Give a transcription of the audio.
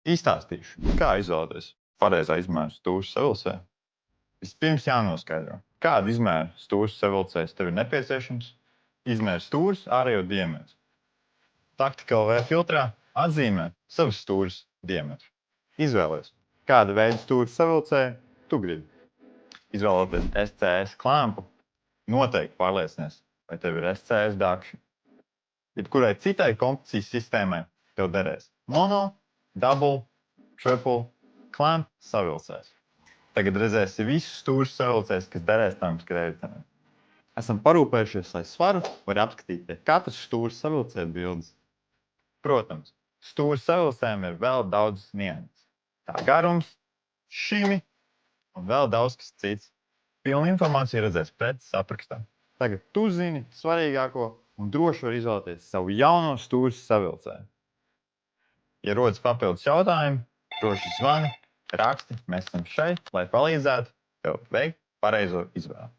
Izstāstīšu, kā izvēlēties pareizā izmēra stūres savilcē. Vispirms jānoskaidro, kāda izmēra stūres savilcējs tev ir nepieciešams, izmēra stūres ārējo diametru. Taktika LV filtrā atzīmē savas stūres diametru. Izvēlies, kāda veida stūres savilcēju tu gribi. Izvēloties SCS klampu, noteikti pārliecinies, vai tev ir SCS dakši. Jebkurai citai kompresijas sistēmai tev derēs mono, double, triple, clamp savilcējs. Tagad redzēsi visus stūres savilcējus, kas derēs tam skrējējumam. Esam parūpējušies, lai svaru var apskatīt pie katras stūres savilcēja bildes. Protams, stūres savilcējiem ir vēl daudz nianses. Tā garums, šimi un vēl daudz kas cits. Pilnu informāciju redzēs preces aprakstā. Tagad tu zini svarīgāko un droši var izvēlēties savu jauno stūres savilcēju. Ja rodas papildus jautājumi, droši zvani, raksti, mēs esam šeit, lai palīdzētu tev veikt pareizo izvēli.